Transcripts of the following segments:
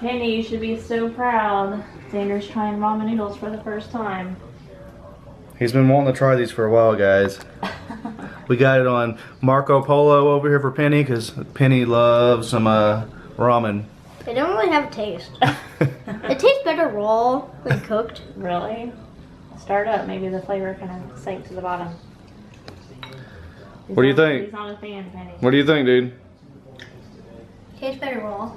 Penny, you should be so proud. Xander's trying ramen noodles for the first time. He's been wanting to try these for a while, guys. We got it on Marco Polo over here for Penny because Penny loves some ramen. They don't really have a taste. It tastes better raw than cooked. Really? Start up. Maybe the flavor kind of sank to the bottom. What do you think? He's not a fan, Penny. What do you think, dude? Tastes better raw.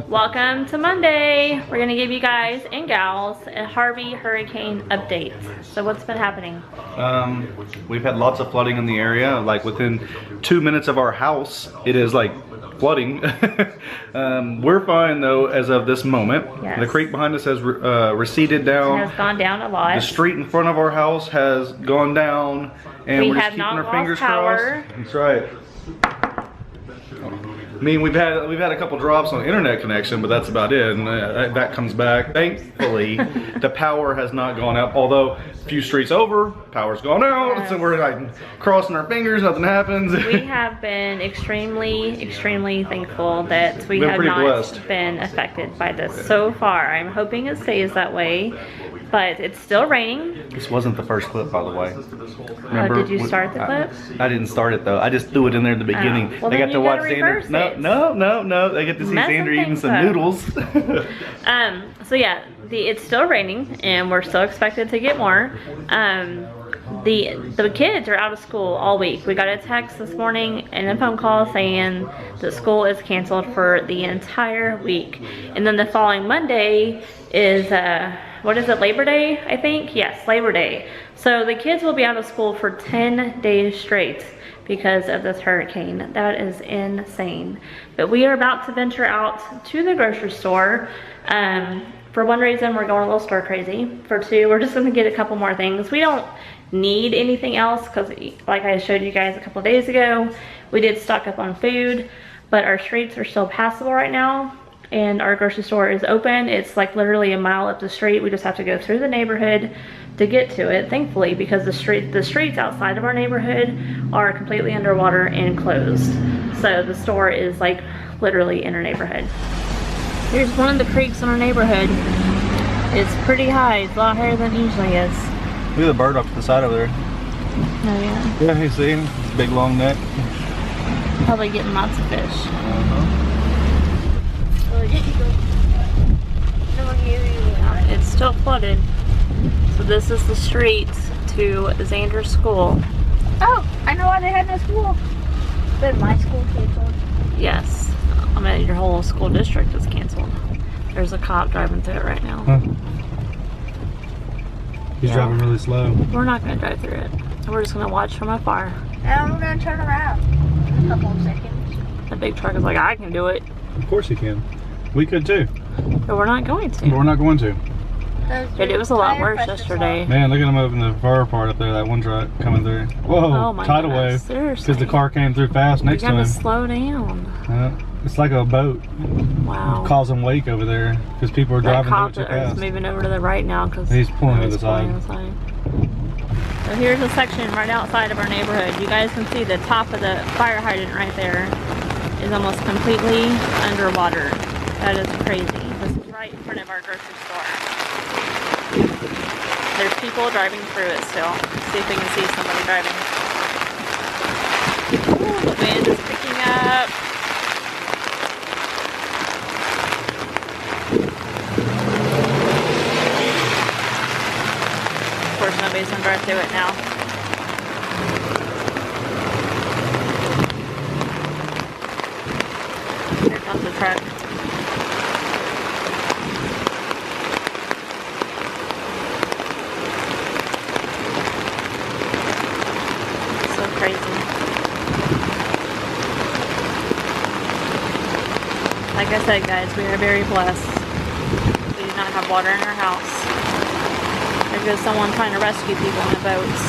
Welcome to Monday. We're gonna give you guys and gals a Harvey hurricane update. So what's been happening? We've had lots of flooding in the area. Like within 2 minutes of our house, it is like flooding. We're fine though as of this moment. Yes. The creek behind us has receded down. It has gone down a lot. The street in front of our house has gone down, and We we're just have keeping not our lost fingers power. crossed. That's right. I mean, we've had a couple drops on internet connection, but that's about it, and that comes back. Thankfully, the power has not gone out. Although a few streets over, power's gone out, Yes. so we're like crossing our fingers, nothing happens. We have been extremely thankful that we Been have pretty not blessed. been affected by this so far. I'm hoping it stays that way, but it's still raining. This wasn't the first clip, by the way. Remember? Did you start the clip? I didn't start it though. I just threw it in there at the beginning. Well, they then got to you watch gotta Xander. reverse it. No. They get to see Messing Xander eating things some up. noodles. So yeah, it's still raining, and we're still expected to get more. The kids are out of school all week. We got a text this morning and a phone call saying that school is canceled for the entire week. And then the following Monday is, what is it, Labor Day, I think? Yes, Labor Day. So the kids will be out of school for 10 days straight because of this hurricane. That is insane. But we are about to venture out to the grocery store. For one reason, we're going a little stir crazy. For two, we're just gonna get a couple more things. We don't need anything else because, like I showed you guys a couple days ago, we did stock up on food, but our streets are still passable right now, and our grocery store is open. It's like literally a mile up the street. We just have to go through the neighborhood to get to it, thankfully, because the streets outside of our neighborhood are completely underwater and closed. So the store is like literally in our neighborhood. Here's one of the creeks in our neighborhood. It's pretty high. It's a lot higher than it usually is. Look at the bird off to the side over there. Oh yeah. Yeah, you see him? His big long neck. Probably getting lots of fish. It's still flooded. So this is the street to Xander's school. Oh, I know why they had no school. But my school canceled. Yes. I mean, your whole school district is canceled. There's a cop driving through it right now. Huh. He's driving really slow. We're not going to drive through it. We're just going to watch from afar. And I'm gonna turn around in a couple of seconds. The big truck is like, I can do it. Of course he can. We could too. But we're not going But to. we're not going to. But it was a lot worse yesterday. Man, look at him up in the far part up there, that one truck coming through. Whoa, Oh my tidal goodness, wave. seriously. Because the car came through fast next You to gotta him. slow down. It's like a boat. Wow. Causing wake over there because people are That driving cop too is fast. moving over to the right now because He's pulling to the side. So here's a section right outside of our neighborhood. You guys can see the top of the fire hydrant right there is almost completely underwater. That is crazy. This is right in front of our grocery store. There's people driving through it still. Let's see if we can see somebody driving. Ooh, the wind is picking up. Of course, nobody's gonna drive through it now. Here comes the truck. So crazy. Like I said, guys, we are very blessed. We do not have water in our house. There goes someone trying to rescue people in the boats.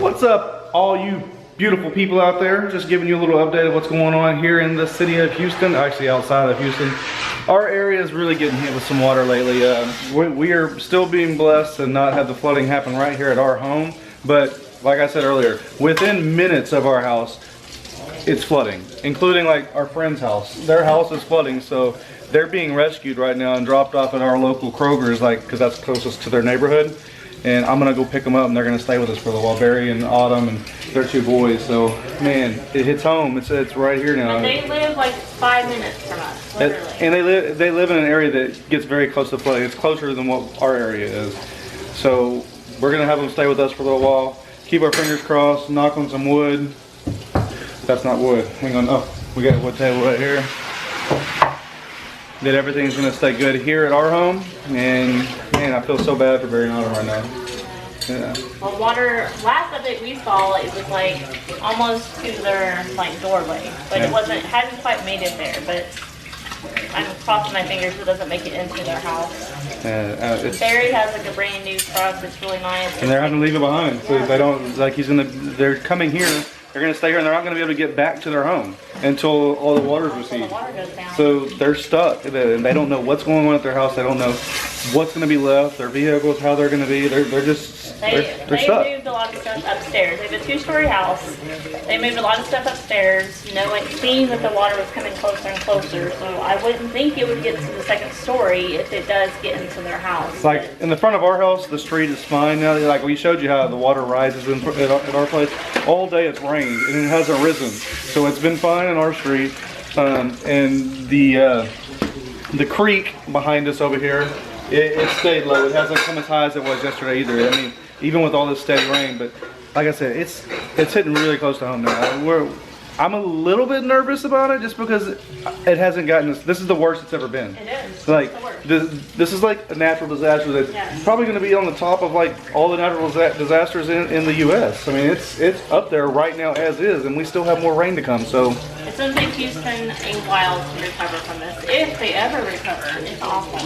What's up, all you beautiful people out there? Just giving you a little update of what's going on here in the city of Houston, actually outside of Houston. Our area is really getting hit with some water lately. We are still being blessed and not have the flooding happen right here at our home. But like I said earlier, within minutes of our house, it's flooding, including like our friend's house. Their house is flooding, so they're being rescued right now and dropped off at our local Kroger's, like, because that's closest to their neighborhood. And I'm gonna go pick them up, and they're gonna stay with us for a little while. Barry and Autumn and their 2 boys. So, man, it hits home. It's right here now. And they live like 5 minutes from us, literally. And they live in an area that gets very close to flooding. It's closer than what our area is. So we're gonna have them stay with us for a little while. Keep our fingers crossed. Knock on some wood. That's not wood. Hang on. Oh, we got a wood table right here. That everything's gonna stay good here at our home. And man, I feel so bad for Barry and Autumn right now. Yeah. Well, water, last update we saw, it was like almost to their like doorway, but Yeah. hadn't quite made it there, but I'm crossing my fingers it doesn't make it into their house. Barry has like a brand new truck, it's really nice. And they're having to leave it behind, so they don't, like they're coming here, they're gonna stay here, and they're not gonna be able to get back to their home until all the water's receded. The water goes down. So they're stuck, and they don't know what's going on at their house, they don't know what's gonna be left, their vehicles, how they're gonna be, they're just, they're stuck. They moved a lot of stuff upstairs. They have a 2-story house. They moved a lot of stuff upstairs, you know, like seeing that the water was coming closer and closer, so I wouldn't think it would get to the 2nd story if it does get into their house. Like in the front of our house, the street is fine now. Like we showed you how the water rises at our place. All day it's rained and it hasn't risen, so it's been fine in our street. And the creek behind us over here, it stayed low. It hasn't come as high as it was yesterday either. I mean, even with all this steady rain, but like I said, it's hitting really close to home now. I'm a little bit nervous about it just because it hasn't gotten this is the worst it's ever been. It is. Like It's the worst. this is like a natural disaster that's probably going to be on the top of like all the natural disasters in the U.S. I mean, it's up there right now as is, and we still have more rain to come. So It's going to take Houston a while to recover from this, if they ever recover. It's awful.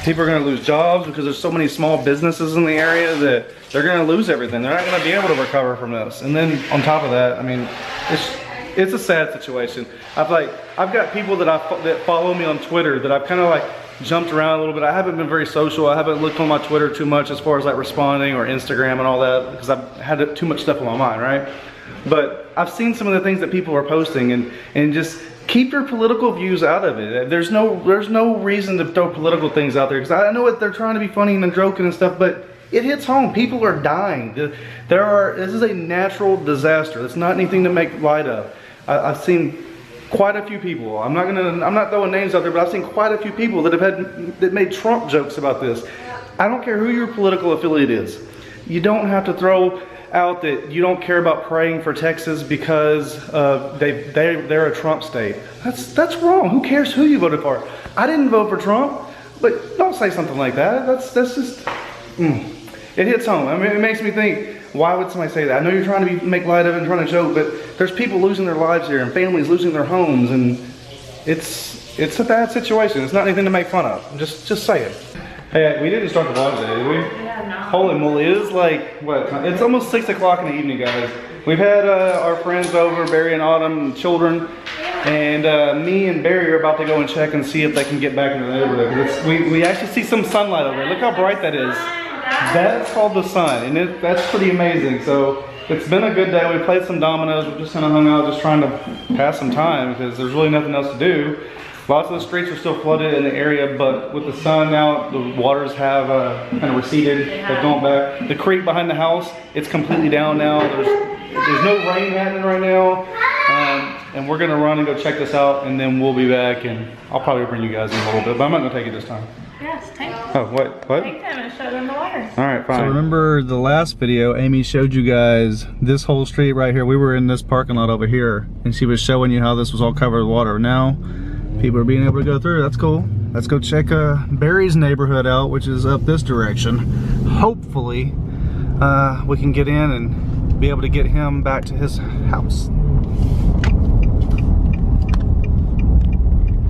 people are going to lose jobs because there's so many small businesses in the area that they're going to lose everything. They're not going to be able to recover from this. And then on top of that, I mean, it's a sad situation. I've got people that follow me on Twitter that I've kind of like jumped around a little bit. I haven't been very social. I haven't looked on my Twitter too much as far as like responding or Instagram and all that because I've had too much stuff on my mind, right? But I've seen some of the things that people are posting and just keep your political views out of it. There's no reason to throw political things out there because I know what they're trying to be funny and joking and stuff, but it hits home. People are dying. This is a natural disaster. It's not anything to make light of. I've seen quite a few people. I'm not throwing names out there, but I've seen quite a few people that made Trump jokes about this. I don't care who your political affiliate is. You don't have to throw out that you don't care about praying for Texas because they're a Trump state. That's wrong. Who cares who you voted for? I didn't vote for Trump, but don't say something like that. That's just it hits home. I mean, it makes me think. Why would somebody say that? I know you're trying to make light of it and trying to joke, but there's people losing their lives here and families losing their homes, and it's a bad situation. It's not anything to make fun of. I'm just saying. Hey, we didn't start the vlog today, did we? Yeah, no. Holy moly, it is like, what? It's almost 6 o'clock in the evening, guys. We've had our friends over, Barry and Autumn, children, and me and Barry are about to go and check and see if they can get back into the neighborhood. We actually see some sunlight over there. Look how bright that is. That's called the sun, and that's pretty amazing. So it's been a good day. We played some dominoes. We just kind of hung out, just trying to pass some time because there's really nothing else to do. Lots of the streets are still flooded in the area, but with the sun out, the waters have kind of receded. They've gone back. The creek behind the house, it's completely down now. There's no rain happening right now, and we're gonna run and go check this out, and then we'll be back, and I'll probably bring you guys in a little bit, but I'm not gonna take it this time. Yes, take them. Oh, what? Take them and show them the water. All right, fine. So remember the last video, Amy showed you guys this whole street right here. We were in this parking lot over here, and she was showing you how this was all covered with water. Now, people are being able to go through. That's cool. Let's go check Barry's neighborhood out, which is up this direction. Hopefully, we can get in and be able to get him back to his house.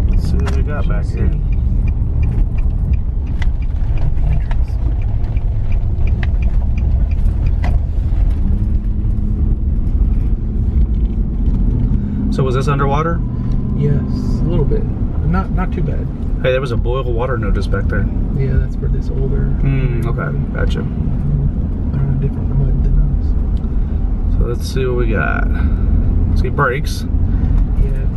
Let's see what we got back here. So was this underwater? Yes, a little bit. Not too bad. Hey, there was a boil water notice back there. Yeah, that's for this older. Okay, gotcha. They're on a different mud than us. So let's see what we got. See brakes.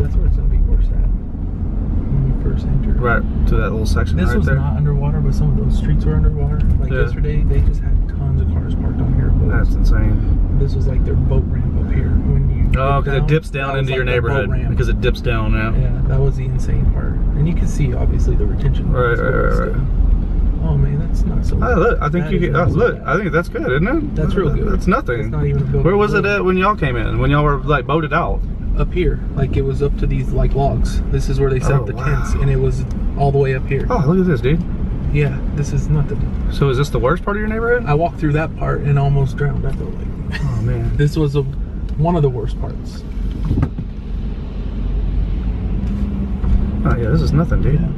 That's where it's gonna be worse at when you first enter. Right to that little section This right was there. not underwater, but some of those streets were underwater. Like Yeah. yesterday, they just had tons of cars parked on here. That's insane. This was like their boat ramp up here. When you Oh, because dip it dips that down was into like your the boat neighborhood. ramp. Because it dips down now. Yeah, that was the insane part. And you can see obviously the retention. Right, walls, right, but right, still. right. Oh man, that's not so. Oh, look, I think That you is get. not Oh, so look, bad. I think that's good, isn't it? That's real good. That's nothing. It's not even a building. Where was it at when y'all came in? When y'all were like boated out? Up here, like it was up to these like logs. This is where they set Oh, up the wow. tents, and it was all the way up here. Oh, look at this, dude. Yeah, this is nothing. So is this the worst part of your neighborhood? I walked through that part and almost drowned. I felt like Oh man. this was one of the worst parts. Oh yeah, this is nothing, dude. Yeah.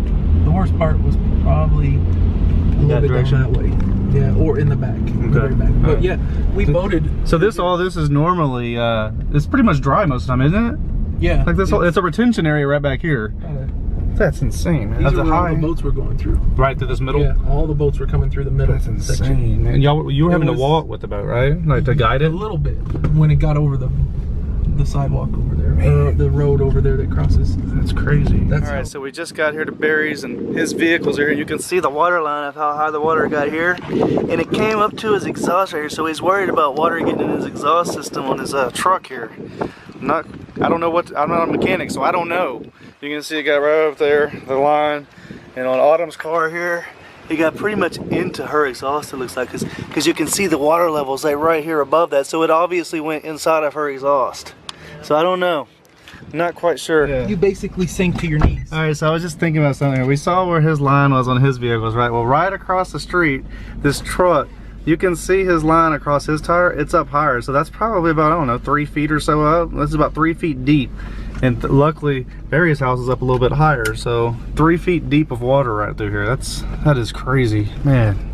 The worst part was probably a little That bit direction? down that way. Yeah, or in the back. In the very back. But Alright. yeah, we boated. So all this is normally it's pretty much dry most of the time, isn't it? Yeah. Like this whole, it's a retention area right back here. That's insane, man. These That's are a where all high the boats were going through. right through this middle. Yeah, all the boats were coming through the middle That's section. insane, man. You were It having to was- walk with the boat, right? Like to guide A it. little bit when it got over the sidewalk over there, or the road over there that crosses. That's crazy. That's All right, so we just got here to Barry's and his vehicle's here. You can see the water line of how high the water got here. And it came up to his exhaust right here, so he's worried about water getting in his exhaust system on his truck here. I'm not a mechanic, so I don't know. You can see it got right up there, the line. And on Autumn's car here, it got pretty much into her exhaust, it looks like, because you can see the water levels like right here above that. So it obviously went inside of her exhaust. So I don't know. Not quite sure. You basically sink to your knees. All right, so I was just thinking about something. We saw where his line was on his vehicles, right? Well, right across the street, this truck, you can see his line across his tire. It's up higher, so that's probably about, I don't know, 3 feet or so up. That's about 3 feet deep. And luckily, Barry's house is up a little bit higher, so 3 feet deep of water right through here. That is crazy, man.